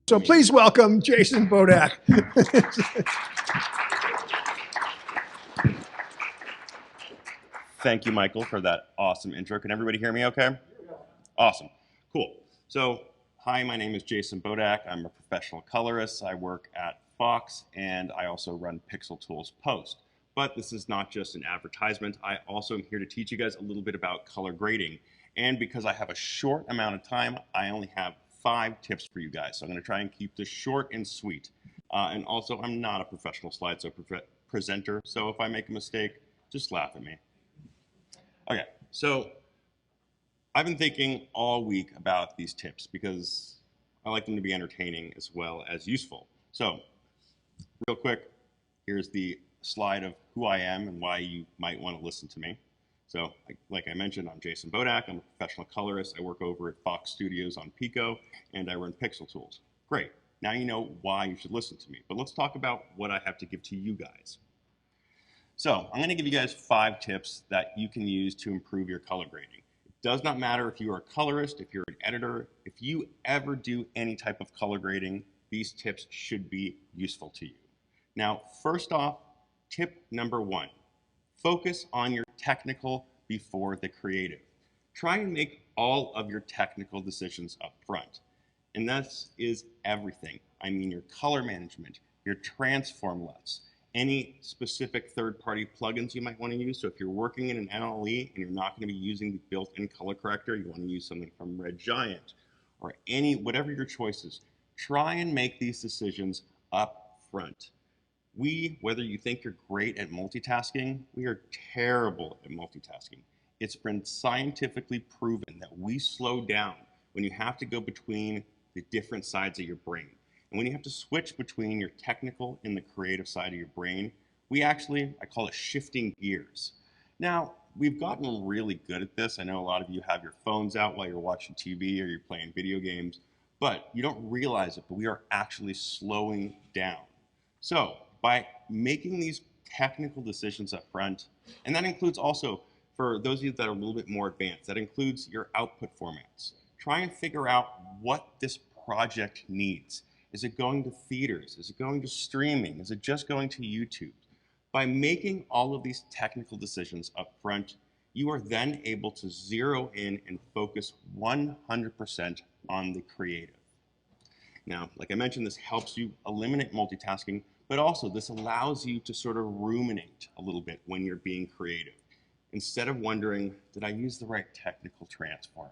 So please welcome Jason Bowdach. Thank you, Michael, for that awesome intro. Can everybody hear me okay? Awesome. Cool. So, hi, my name is Jason Bowdach. I'm a professional colorist. I work at Fox, and I also run Pixel Tools Post. But this is not just an advertisement. I also am here to teach you guys a little bit about color grading. And because I have a short amount of time, I only have 5 tips for you guys. So I'm going to try and keep this short and sweet. And also, I'm not a professional slideshow presenter, so if I make a mistake, just laugh at me. Okay, so I've been thinking all week about these tips because I like them to be entertaining as well as useful. So, real quick, here's the slide of who I am and why you might want to listen to me. So, like I mentioned, I'm Jason Bowdach. I'm a professional colorist. I work over at Fox Studios on Pico, and I run Pixel Tools. Great. Now you know why you should listen to me. But let's talk about what I have to give to you guys. So, I'm going to give you guys 5 tips that you can use to improve your color grading. It does not matter if you are a colorist, if you're an editor, if you ever do any type of color grading, these tips should be useful to you. Now, first off, tip number 1. Focus on your technical before the creative. Try and make all of your technical decisions up front. And this is everything. I mean your color management, your transform LUTs, any specific third-party plugins you might want to use. So if you're working in an NLE and you're not going to be using the built-in color corrector, you want to use something from Red Giant or whatever your choice is, try and make these decisions up front. Whether you think you're great at multitasking, we are terrible at multitasking. It's been scientifically proven that we slow down when you have to go between the different sides of your brain. And when you have to switch between your technical and the creative side of your brain, I call it shifting gears. Now, we've gotten really good at this. I know a lot of you have your phones out while you're watching TV or you're playing video games, but you don't realize it, but we are actually slowing down. So, by making these technical decisions up front, and that includes also, for those of you that are a little bit more advanced, that includes your output formats. Try and figure out what this project needs. Is it going to theaters? Is it going to streaming? Is it just going to YouTube? By making all of these technical decisions up front, you are then able to zero in and focus 100% on the creative. Now, like I mentioned, this helps you eliminate multitasking, but also this allows you to sort of ruminate a little bit when you're being creative. Instead of wondering, did I use the right technical transform?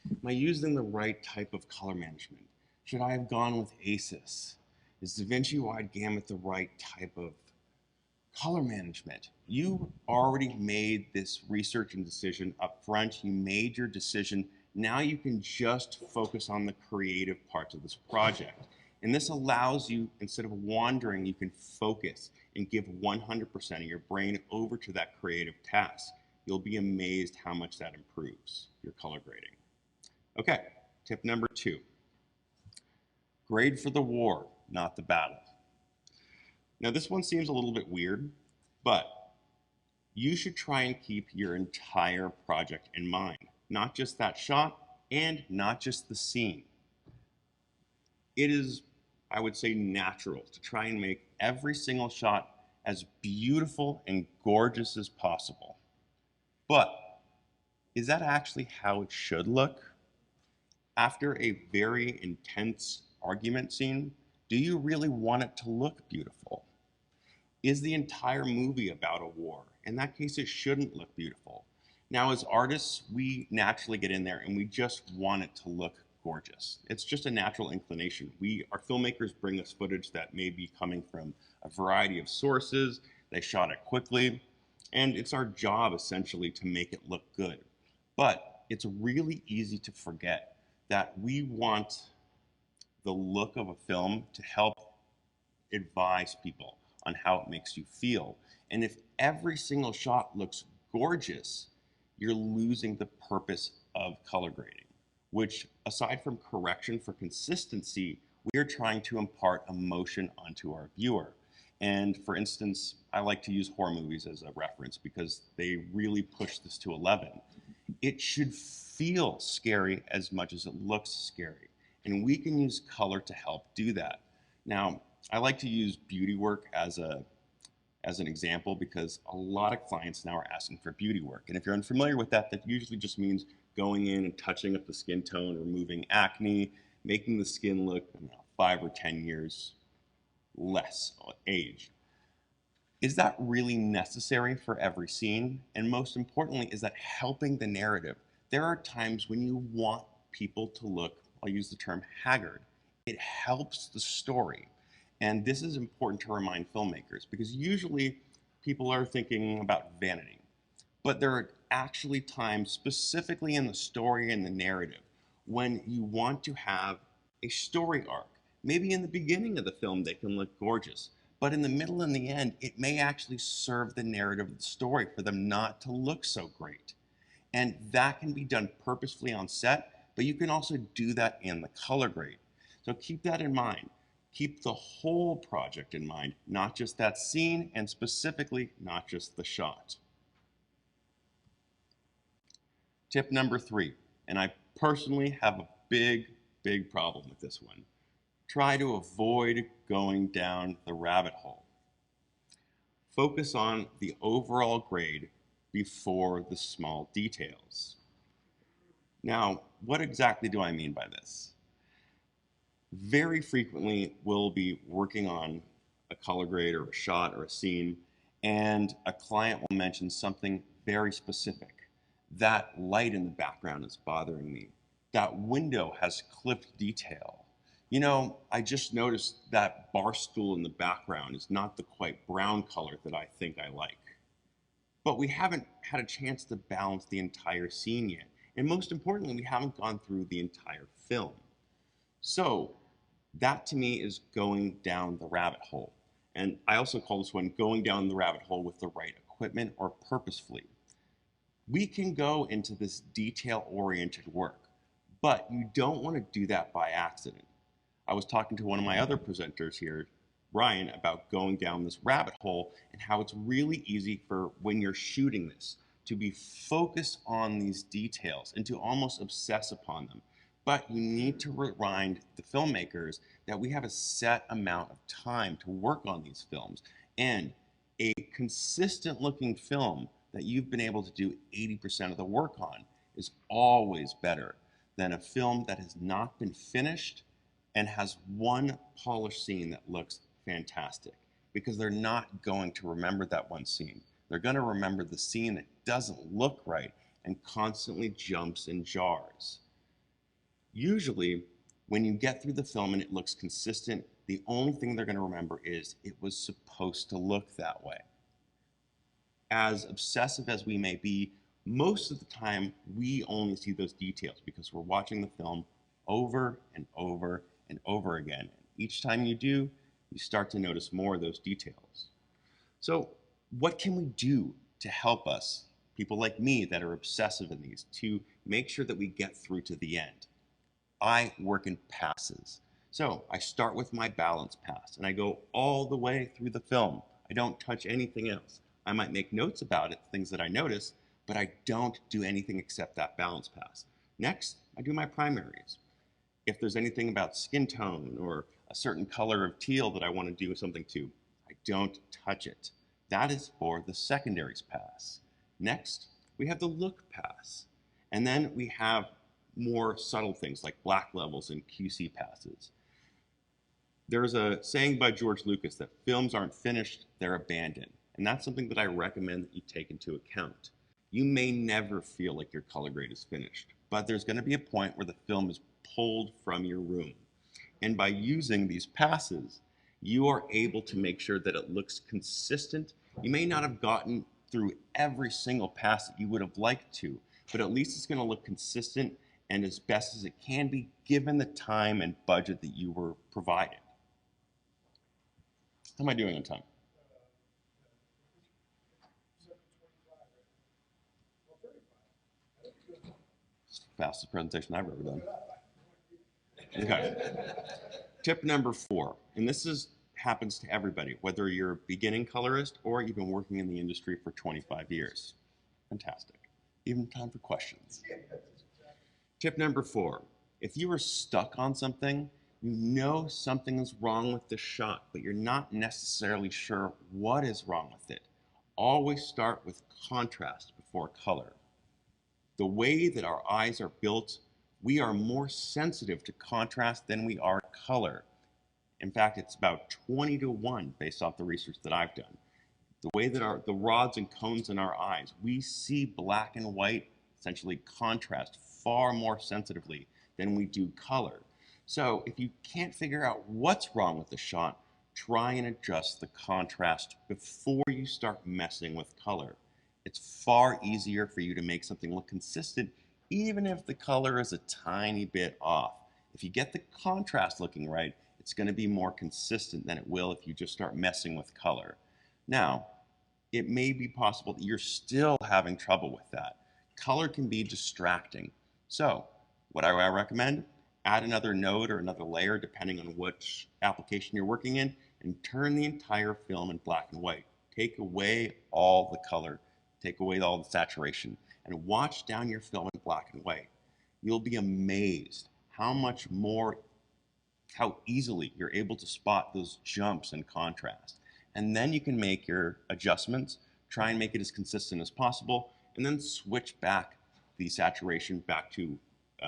Am I using the right type of color management? Should I have gone with ACES? Is DaVinci Wide Gamut the right type of color management? You already made this research and decision up front. You made your decision. Now you can just focus on the creative parts of this project. And this allows you, instead of wandering, you can focus and give 100% of your brain over to that creative task. You'll be amazed how much that improves your color grading. Okay, tip number 2. Grade for the war, not the battle. Now this one seems a little bit weird, but you should try and keep your entire project in mind. Not just that shot and not just the scene. It is, I would say, natural to try and make every single shot as beautiful and gorgeous as possible. But is that actually how it should look? After a very intense argument scene, do you really want it to look beautiful? Is the entire movie about a war? In that case, it shouldn't look beautiful. Now, as artists, we naturally get in there and we just want it to look gorgeous. It's just a natural inclination. Our filmmakers bring us footage that may be coming from a variety of sources. They shot it quickly, and it's our job essentially to make it look good. But it's really easy to forget that we want the look of a film to help advise people on how it makes you feel. And if every single shot looks gorgeous, you're losing the purpose of color grading, which, aside from correction for consistency, we are trying to impart emotion onto our viewer. And for instance, I like to use horror movies as a reference because they really push this to 11. It should feel scary as much as it looks scary. And we can use color to help do that. Now, I like to use beauty work as an example because a lot of clients now are asking for beauty work. And if you're unfamiliar with that, that usually just means going in and touching up the skin tone, removing acne, making the skin look 5 or 10 years less aged. Is that really necessary for every scene? And most importantly, is that helping the narrative? There are times when you want people to look, I'll use the term haggard. It helps the story. And this is important to remind filmmakers because usually people are thinking about vanity. But there are actually times, specifically in the story and the narrative, when you want to have a story arc. Maybe in the beginning of the film they can look gorgeous, but in the middle and the end, it may actually serve the narrative of the story for them not to look so great. And that can be done purposefully on set, but you can also do that in the color grade. So keep that in mind. Keep the whole project in mind, not just that scene, and specifically not just the shot. Tip number 3, and I personally have a big problem with this one. Try to avoid going down the rabbit hole. Focus on the overall grade before the small details. Now, what exactly do I mean by this? Very frequently, we'll be working on a color grade or a shot or a scene, and a client will mention something very specific. That light in the background is bothering me. That window has clipped detail. You know, I just noticed that bar stool in the background is not the quite brown color that I think I like. But we haven't had a chance to balance the entire scene yet. And most importantly, we haven't gone through the entire film. So that to me is going down the rabbit hole. And I also call this one going down the rabbit hole with the right equipment or purposefully. We can go into this detail-oriented work, but you don't want to do that by accident. I was talking to one of my other presenters here, Ryan, about going down this rabbit hole and how it's really easy for when you're shooting this to be focused on these details and to almost obsess upon them. But you need to remind the filmmakers that we have a set amount of time to work on these films, and a consistent looking film that you've been able to do 80% of the work on is always better than a film that has not been finished and has one polished scene that looks fantastic, because they're not going to remember that one scene. They're going to remember the scene that doesn't look right and constantly jumps and jars. Usually, when you get through the film and it looks consistent, the only thing they're going to remember is it was supposed to look that way. As obsessive as we may be, most of the time we only see those details because we're watching the film over and over and over again. Each time you do, you start to notice more of those details. So what can we do to help us, people like me that are obsessive in these, to make sure that we get through to the end? I work in passes. So I start with my balance pass and I go all the way through the film. I don't touch anything else. I might make notes about it, things that I notice, but I don't do anything except that balance pass. Next, I do my primaries. If there's anything about skin tone or a certain color of teal that I want to do something to, I don't touch it. That is for the secondaries pass. Next, we have the look pass. And then we have more subtle things like black levels and QC passes. There's a saying by George Lucas that films aren't finished, they're abandoned. And that's something that I recommend that you take into account. You may never feel like your color grade is finished, but there's going to be a point where the film is pulled from your room. And by using these passes, you are able to make sure that it looks consistent. You may not have gotten through every single pass that you would have liked to, but at least it's going to look consistent and as best as it can be given the time and budget that you were provided. How am I doing on time? Fastest presentation I've ever done. Okay. Tip number 4, and this happens to everybody, whether you're a beginning colorist or you've been working in the industry for 25 years. Fantastic. Even time for questions. Tip number 4, If you are stuck on something, you know something is wrong with the shot, but you're not necessarily sure what is wrong with it. Always start with contrast before color. The way that our eyes are built, we are more sensitive to contrast than we are color. In fact, it's about 20 to 1 based off the research that I've done. The way that the rods and cones in our eyes, we see black and white, essentially contrast, far more sensitively than we do color. So if you can't figure out what's wrong with the shot, try and adjust the contrast before you start messing with color. It's far easier for you to make something look consistent, even if the color is a tiny bit off. If you get the contrast looking right, it's going to be more consistent than it will if you just start messing with color. Now, it may be possible that you're still having trouble with that. Color can be distracting. So, what I recommend, add another node or another layer depending on which application you're working in, and turn the entire film in black and white. Take away all the color, take away all the saturation, and watch down your film in black and white. You'll be amazed how easily you're able to spot those jumps in contrast. And then you can make your adjustments, try and make it as consistent as possible, and then switch back the saturation back to,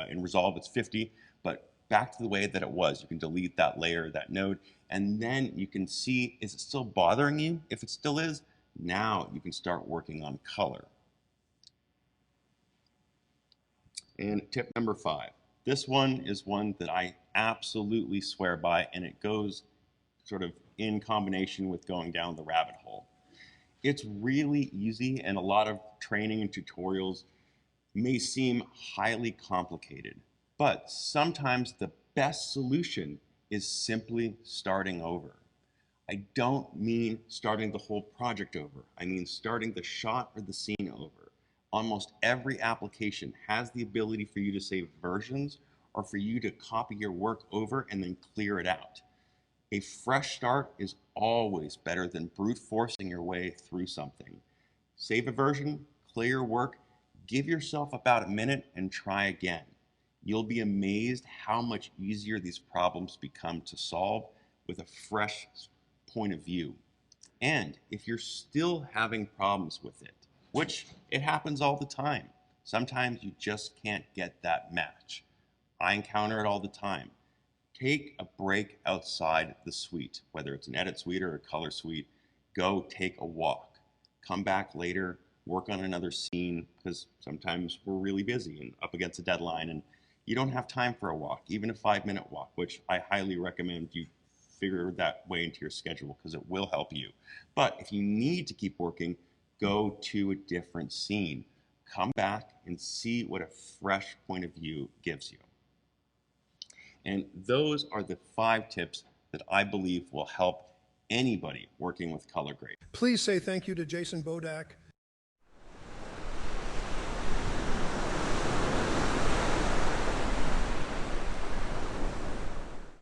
in Resolve it's 50, but back to the way that it was. You can delete that layer, that node, and then you can see, is it still bothering you? If it still is, now you can start working on color. And tip number 5. This one is one that I absolutely swear by, and it goes sort of in combination with going down the rabbit hole. It's really easy, and a lot of training and tutorials may seem highly complicated, but sometimes the best solution is simply starting over. I don't mean starting the whole project over. I mean starting the shot or the scene over. Almost every application has the ability for you to save versions or for you to copy your work over and then clear it out. A fresh start is always better than brute forcing your way through something. Save a version, clear your work, give yourself about a minute and try again. You'll be amazed how much easier these problems become to solve with a fresh point of view. And if you're still having problems with it, which it happens all the time, sometimes you just can't get that match. I encounter it all the time. Take a break outside the suite, whether it's an edit suite or a color suite. Go take a walk. Come back later, work on another scene, because sometimes we're really busy and up against a deadline and you don't have time for a walk, even a 5-minute walk, which I highly recommend you figure that way into your schedule because it will help you. But if you need to keep working, go to a different scene. Come back and see what a fresh point of view gives you. And those are the 5 tips that I believe will help anybody working with color grade. Please say thank you to Jason Bowdach